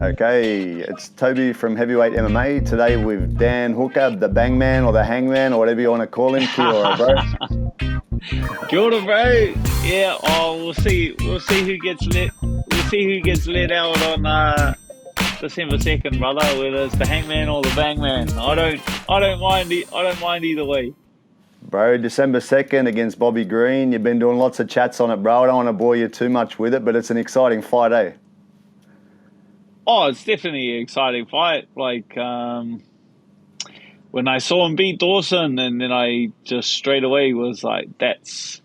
Okay, it's Toby from Heavyweight MMA. Today with Dan Hooker, the Bangman or the Hangman or whatever you want to call him. Kia ora, bro. Kia ora, bro. Yeah, we'll see. We'll see who gets let. We'll see who gets let out on December 2nd, brother. Whether it's the Hangman or the Bangman. I don't mind. I don't mind either way. Bro, December 2nd against Bobby Green. You've been doing lots of chats on it, bro. I don't want to bore you too much with it, but it's an exciting fight, eh? Oh, it's definitely an exciting fight. Like when I saw him beat Dawson, and then I just straight away was like, that's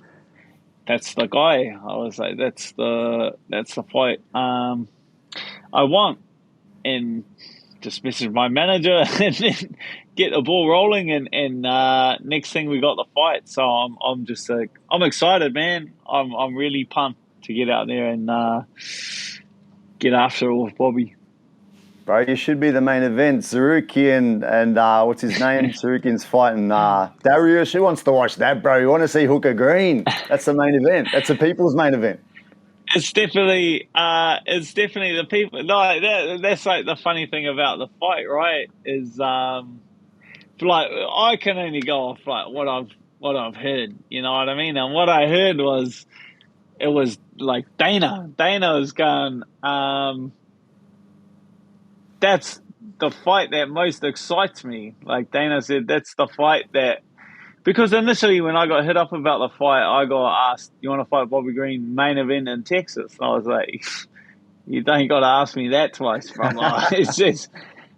the guy. I was like, that's the fight I want. And just message my manager and then get the ball rolling, and next thing we got the fight. So I'm just like, I'm excited, man. I'm really pumped to get out there and get after it with Bobby. Bro, you should be the main event. Tsarukyan and what's his name? Tsarukyan's fighting Dariush. Who wants to watch that, bro? You want to see Hooker Green? That's the main event. That's the people's main event. It's definitely the people. No, that's like the funny thing about the fight, right? Is like I can only go off like what I've heard. You know what I mean? And what I heard was it was like Dana was going. That's the fight that most excites me. Like Dana said, that's the fight that. Because initially, when I got hit up about the fight, I got asked, "You want to fight Bobby Green main event in Texas?" And I was like, "You don't got to ask me that twice, brother." I says,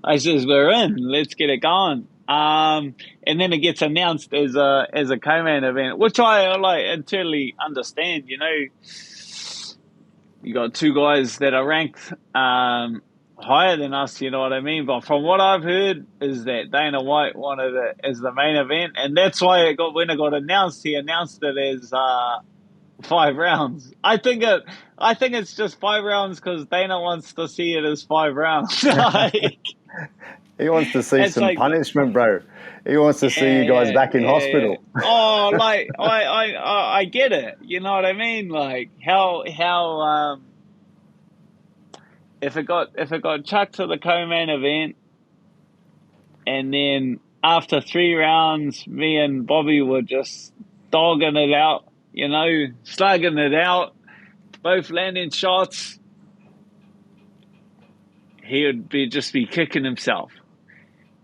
"We're in. Let's get it going." And then it gets announced as a co-main event, which I like internally understand. You know, you got two guys that are ranked higher than us, you know what I mean? But from what I've heard is that Dana White wanted it as the main event, and that's why when it got announced, he announced it as 5 rounds. I think it's just 5 rounds because Dana wants to see it as 5 rounds. Like, he wants to see some punishment, bro. He wants to see you guys back in hospital. Oh, like I get it. You know what I mean? Like how if it got chucked to the co-main event, and then after 3 rounds, me and Bobby were just dogging it out, you know, slugging it out, both landing shots, he would just be kicking himself.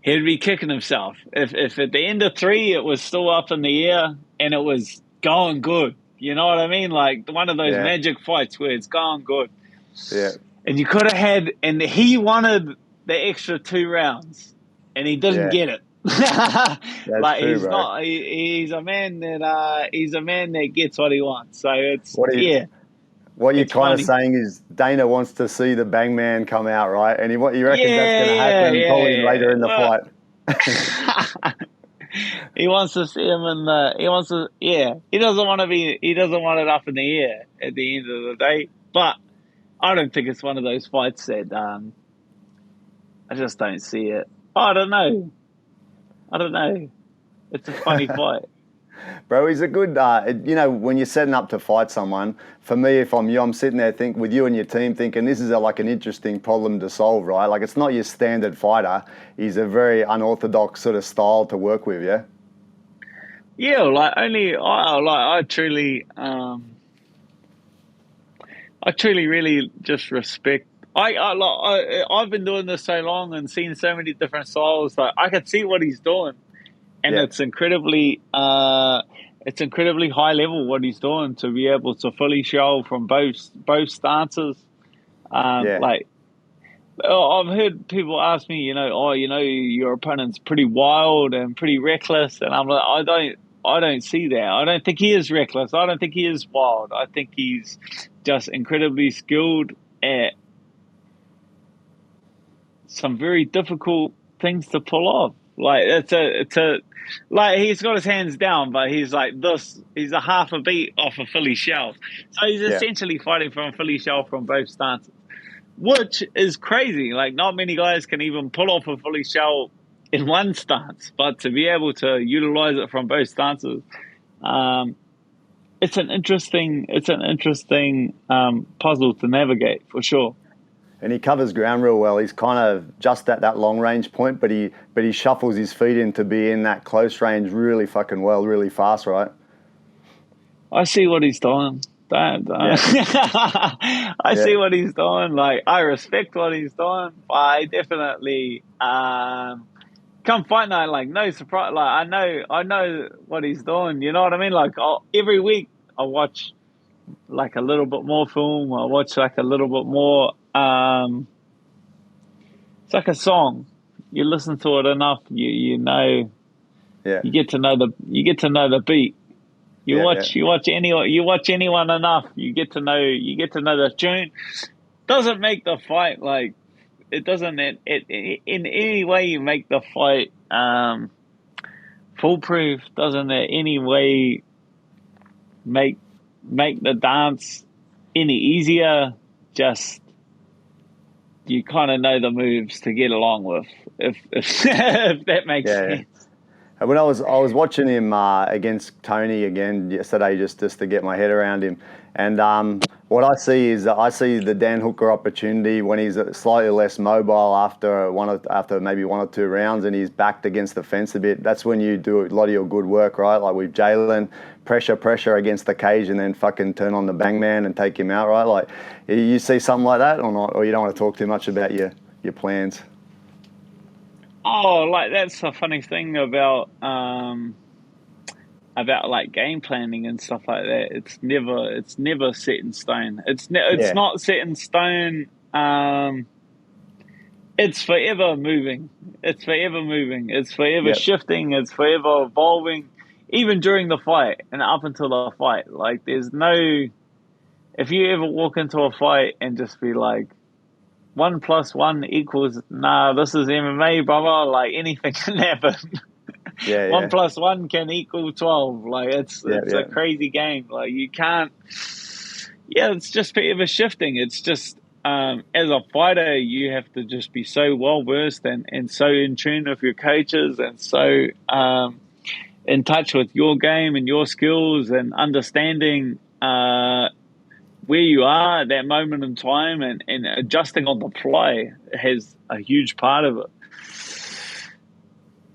He'd be kicking himself. If at the end of 3 it was still up in the air and it was going good, you know what I mean? Like one of those magic fights where it's going good. Yeah. And you could have had, and he wanted the extra 2 rounds, and he didn't get it. Like true, he's bro. not. He's a man that gets what he wants. So it's what you're kind of saying is Dana wants to see the Bangman come out, right? And you reckon that's going to happen probably later in the fight. He wants to see him in the. He wants to. Yeah, he doesn't want it up in the air at the end of the day, but. I don't think it's one of those fights that I just don't see it. I don't know. It's a funny fight. Bro, he's a good, you know, when you're setting up to fight someone, for me, if I'm you, I'm sitting there with you and your team thinking this is like an interesting problem to solve, right? Like it's not your standard fighter. He's a very unorthodox sort of style to work with, yeah? Yeah, like I truly, really just respect. I've been doing this so long and seen so many different styles. Like I can see what he's doing, and it's incredibly high level what he's doing to be able to fully show from both stances. Like I've heard people ask me, your opponent's pretty wild and pretty reckless, and I'm like, I don't see that. I don't think he is reckless. I don't think he is wild. I think he's just incredibly skilled at some very difficult things to pull off. Like like he's got his hands down, but he's like this. He's a half a beat off a Philly shell. So he's essentially fighting from a Philly shell from both stances, which is crazy. Like not many guys can even pull off a Philly shell in one stance, but to be able to utilize it from both stances, it's an interesting puzzle to navigate for sure. And he covers ground real well. He's kind of just at that long range point, but he shuffles his feet in to be in that close range really fucking well, really fast, right? I see what he's doing. Don't. Yeah, I yeah, see what he's doing. Like, I respect what he's doing. But I definitely come fight night. Like, no surprise. Like, I know what he's doing. You know what I mean? Like, every week I watch like a little bit more film. I watch like a little bit more. It's like a song. You listen to it enough, you know, yeah, you get to know the beat. yeah, yeah, You watch anyone enough, you get to know the tune. Doesn't make the fight like it doesn't in any way you make the fight foolproof. Doesn't in any way make the dance any easier. Just you kind of know the moves to get along with, if that makes yeah. sense. And when I was watching him against Tony again yesterday, just to get my head around him, and what I see is that I see the Dan Hooker opportunity when he's slightly less mobile after maybe one or two rounds, and he's backed against the fence a bit. That's when you do a lot of your good work, right? Like with Jalin, pressure against the cage, and then fucking turn on the Bangman and take him out, right? Like you see something like that or not, or you don't want to talk too much about your plans. Oh, like that's the funny thing about like game planning and stuff like that. It's never set in stone. It's Yeah, not set in stone. It's forever moving. It's forever moving. It's forever yeah, shifting. It's forever evolving. Even during the fight and up until the fight, like there's no. If you ever walk into a fight and just be like, 1+1 equals, nah, this is MMA, brother. Like anything can happen. yeah, One yeah, plus one can equal 12. Like yeah, it's a yeah. crazy game. Like you can't. Yeah, it's just forever shifting. It's just as a fighter, you have to just be so well versed and so in tune with your coaches and so in touch with your game and your skills and understanding where you are at that moment in time and adjusting on the fly has a huge part of it.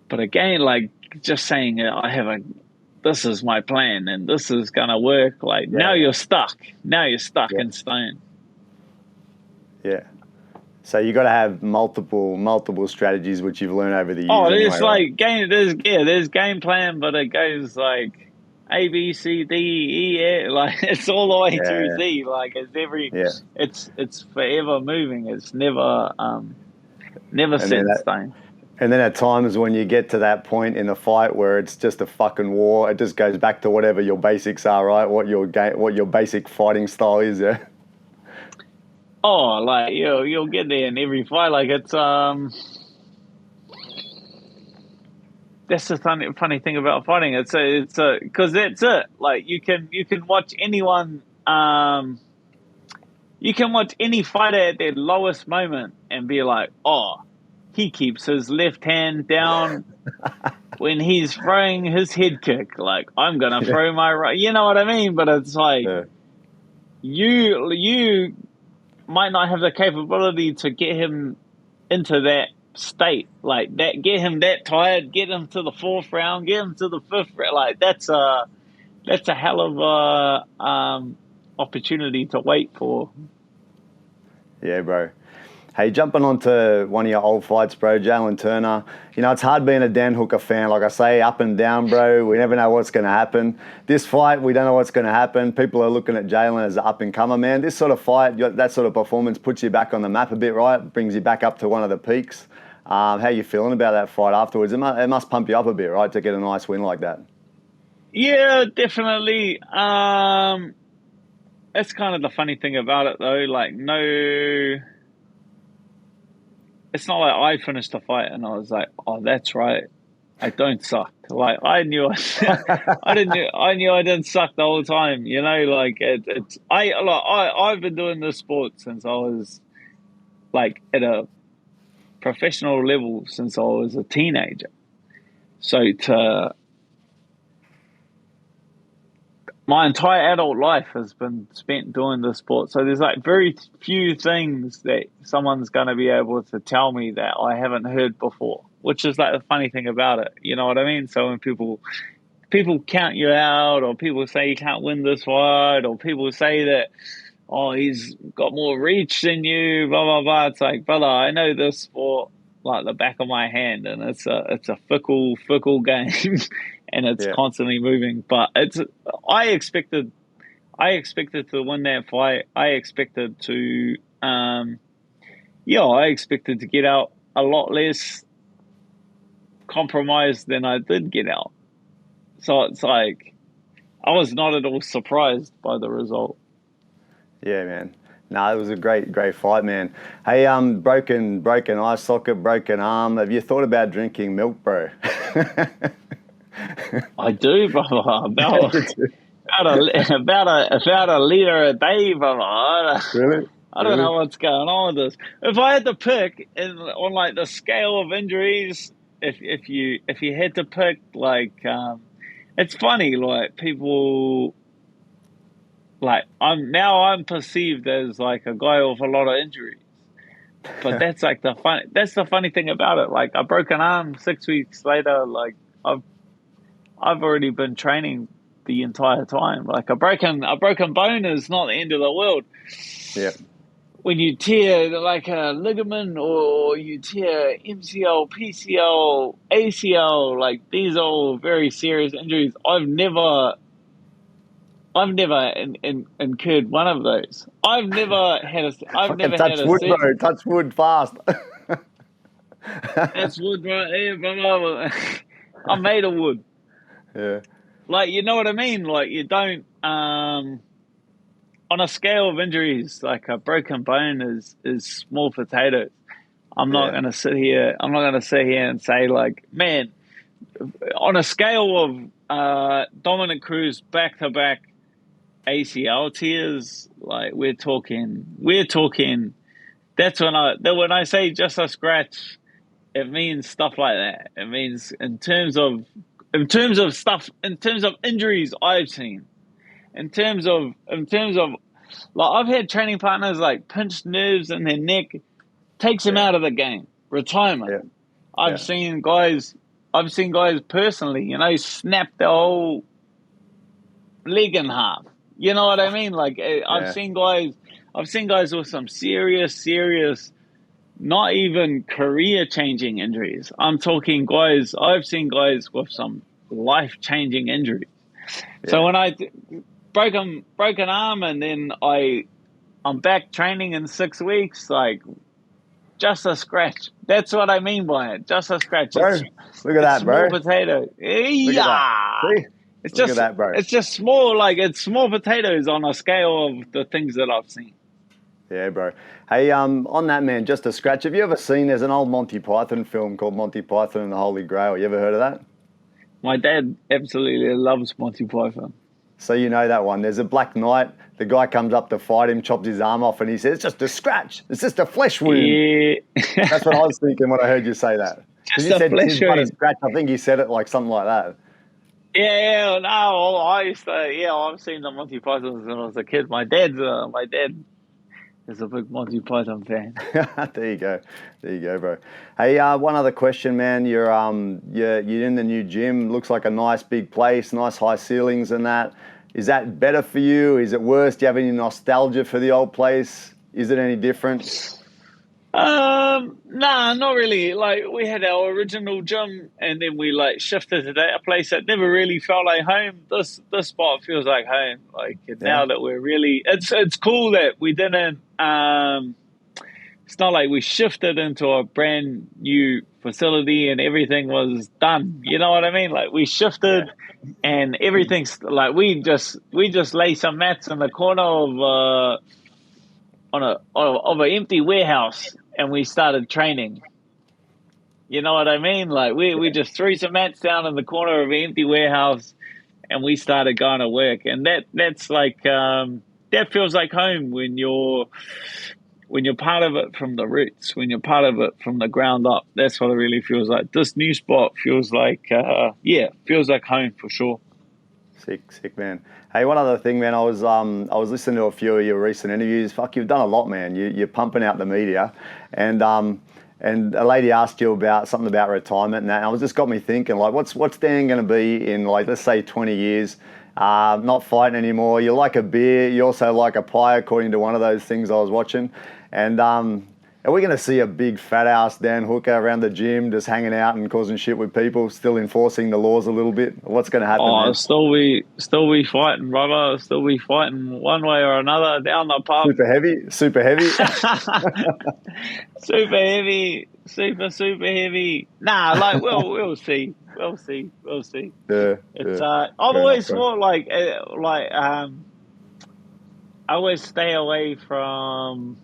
But again, like just saying, this is my plan and this is gonna work. Like now Yeah, you're stuck. Now you're stuck yeah, in stone. yeah. So you got to have multiple strategies, which you've learned over the years Oh, anyway, it's right? like there's game plan, but it goes like A, B, C, D, E, F, like it's all the way through Yeah, Z. Like yeah. it's forever moving. It's never And set then in stone. at times when you get to that point in the fight where it's just a fucking war, it just goes back to whatever your basics are, right? What your basic fighting style is, yeah. Oh, like you'll get there in every fight. Like it's that's the funny thing about fighting. It's because that's it. Like you can watch anyone. You can watch any fighter at their lowest moment and be like, oh, he keeps his left hand down when he's throwing his head kick. Like I'm gonna Yeah, throw my right. You know what I mean? But it's like yeah, you might not have the capability to get him into that state, like that, get him that tired, get him to the fourth round, get him to the fifth round. Like that's a hell of a opportunity to wait for. yeah, bro. Hey, jumping onto one of your old fights, bro, Jalin Turner. You know, it's hard being a Dan Hooker fan. Like I say, up and down, bro. We never know what's going to happen. This fight, we don't know what's going to happen. People are looking at Jalin as an up-and-comer, man. This sort of fight, that sort of performance puts you back on the map a bit, right? Brings you back up to one of the peaks. How you feeling about that fight afterwards? It must pump you up a bit, right, to get a nice win like that? Yeah, definitely. That's kind of the funny thing about it, though. Like, no, it's not like I finished the fight and I was like, "Oh, that's right, I don't suck." Like, I knew I knew I didn't suck the whole time. You know, like I've been doing this sport since I was like at a professional level since I was a teenager. So my entire adult life has been spent doing this sport. So there's like very few things that someone's going to be able to tell me that I haven't heard before, which is like the funny thing about it. You know what I mean? So when people count you out, or people say you can't win this fight, or people say that, oh, he's got more reach than you, blah blah blah. It's like, brother, I know this sport like the back of my hand, and it's a fickle game, and it's Yeah. constantly moving. But I expected I expected to win that fight. I expected to I expected to get out a lot less compromised than I did get out. So it's like I was not at all surprised by the result. Yeah, man. No, it was a great fight, man. Hey, broken eye socket, broken arm. Have you thought about drinking milk, bro? I do, brother. About a liter a day, brother. Really? I don't Really? know what's going on with this. If I had to pick on like the scale of injuries, if you had to pick, like, it's funny, like people, like I'm perceived as like a guy with a lot of injuries, but that's the funny thing about it. Like a broken arm 6 weeks later, like I've I've already been training the entire time. Like a broken bone is not the end of the world. Yeah. When you tear like a ligament, or you tear MCL, PCL, ACL, like these are all very serious injuries. I've never incurred one of those. I've Fucking never had touch a wood, surgery. bro. Touch wood fast. That's wood right here, brother. I'm made of wood. Yeah. Like, you know what I mean? Like, you don't on a scale of injuries, like a broken bone is small potatoes. Yeah. I'm not gonna sit here and say, like, man, on a scale of Dominic Cruz back to back ACL tears, like we're talking. That's when I say just a scratch, it means stuff like that. It means in terms of injuries I've seen, in terms of like, I've had training partners like pinched nerves in their neck, takes them Yeah. out of the game, retirement. Yeah. I've Yeah. seen guys, personally, snap their whole leg in half. You know what I mean? Like, Yeah. I've seen guys with some serious, not even career changing injuries. I've seen guys with some life changing injuries. So Yeah. when I broken arm, and then I'm back training in 6 weeks, like, just a scratch. That's what I mean by it. Just a scratch. Bro, look at It's that, bro. small potato. Look at that. Yeah. See? It's Look at just that, bro. it's just small, like it's small potatoes on a scale of the things that I've seen. Yeah, bro. Hey, on that, man, just a scratch. Have you ever seen, there's an old Monty Python film called Monty Python and the Holy Grail. You ever heard of that? My dad absolutely loves Monty Python. So you know that one. There's a Black Knight. The guy comes up to fight him, chops his arm off, and he says, it's just a scratch. It's just a flesh wound. Yeah. That's what I was thinking when I heard you say that. Because Just you a said flesh it's but a wound. scratch. I think you said it like something like that. Yeah, no, I've seen the Monty Python when I was a kid. My dad is a big Monty Python fan. There you go. There you go, bro. Hey, one other question, man. You're in the new gym. Looks like a nice big place, nice high ceilings and that. Is that better for you? Is it worse? Do you have any nostalgia for the old place? Is it any different? Nah, not really. Like, we had our original gym, and then we like shifted to that place that never really felt like home. This spot feels like home. Like, Yeah. now that we're really, it's cool that we didn't. It's not like we shifted into a brand new facility and everything was done. You know what I mean? Like, we Yeah. shifted, and everything's like we just lay some mats in the corner of of an empty warehouse, and we started training. You know what I mean? Like, we Yeah. just threw some mats down in the corner of an empty warehouse, and we started going to work. And that's like, that feels like home when you're part of it from the roots, when you're part of it from the ground up. That's what it really feels like. This new spot feels like, feels like home for sure. Sick, man. Hey, one other thing, man. I was listening to a few of your recent interviews. Fuck, you've done a lot, man. You're pumping out the media, and a lady asked you about something about retirement, and that. And it just got me thinking, like, what's Dan going to be in, like, let's say 20 years? Not fighting anymore. You like a beer. You also like a pie, according to one of those things I was watching. And are we going to see a big fat ass Dan Hooker around the gym, just hanging out and causing shit with people, still enforcing the laws a little bit? What's going to happen? Oh, still be fighting, brother. Still be fighting one way or another down the pub. Super heavy. Super heavy, super heavy. Nah, like we'll see. We'll see. Yeah. It's yeah. I've always thought like I always stay away from,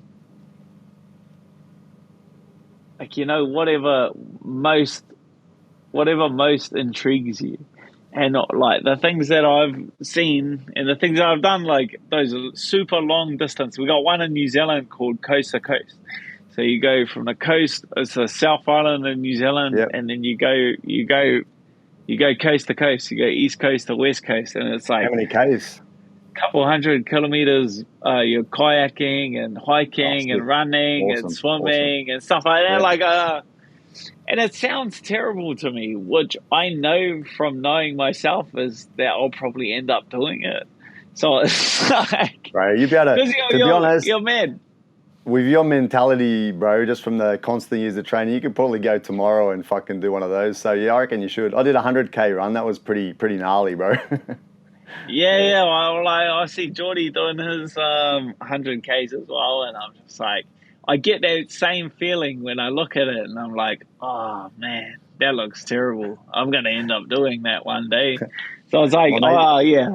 like, you know, whatever most intrigues you. And like the things that I've seen and the things that I've done, like those super long distance. We got one in New Zealand called Coast to Coast. So you go from the coast, it's the South Island in New Zealand, Yep. and then you go coast to coast. You go east coast to west coast, and it's like How many Ks? couple 100 kilometers. You're kayaking and hiking and running and swimming and stuff like that. Yeah. Like and it sounds terrible to me, which I know from knowing myself is that I'll probably end up doing it. So it's like, bro, you better. To be honest, you're mad. With your mentality, bro, just from the constant years of training, you could probably go tomorrow and fucking do one of those. So yeah, I reckon you should. I did a 100K run. That was pretty gnarly, bro. Yeah. Well, I see Geordie doing his 100Ks as well, and I'm just like, I get that same feeling when I look at it, and I'm like, oh man, that looks terrible. I'm gonna end up doing that one day. So I was like, well, yeah.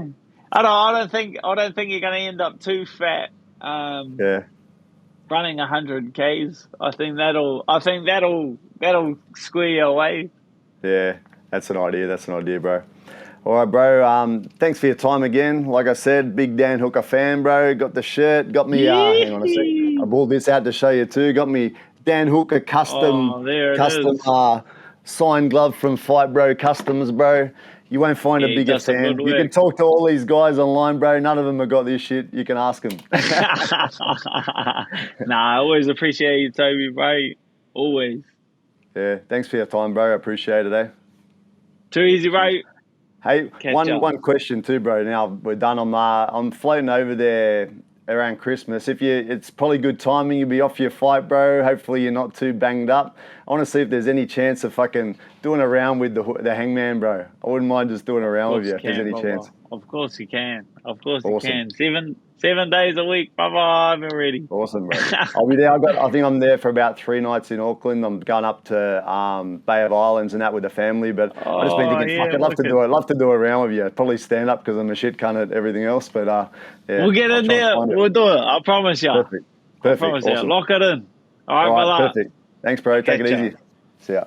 I don't think you're gonna end up too fat. Yeah. Running 100Ks, I think that'll square you away. Yeah, that's an idea, bro. All right, bro. Thanks for your time again. Like I said, big Dan Hooker fan, bro. Got the shirt. Got me. Hang on a sec. I pulled this out to show you too. Got me Dan Hooker custom signed glove from Fight Bro Customs, bro. You won't find a bigger fan. You can talk to all these guys online, bro. None of them have got this shit. You can ask them. Nah, I always appreciate you, Toby, bro. Always. Yeah, thanks for your time, bro. I appreciate it, eh? Too easy, bro. Hey, one question too, bro. Now we're done. I'm floating over there around Christmas. It's probably good timing. You'll be off your fight, bro. Hopefully you're not too banged up. I want to see if there's any chance of fucking doing a round with the Hangman, bro. I wouldn't mind just doing a round with you if there's any chance. Of course you can. You can. 7 days a week, brother. I'm ready. Awesome, bro. I'll be there. I think I'm there for about 3 nights in Auckland. I'm going up to Bay of Islands and that with the family. But I just been thinking, fuck, I'd love to do a round with you. Probably stand up because I'm a shit cunt at everything else. But yeah, we'll get in there. We'll do it. I promise you. Perfect. I promise you. Lock it in. All right, perfect. Thanks, bro. Take it easy. See ya.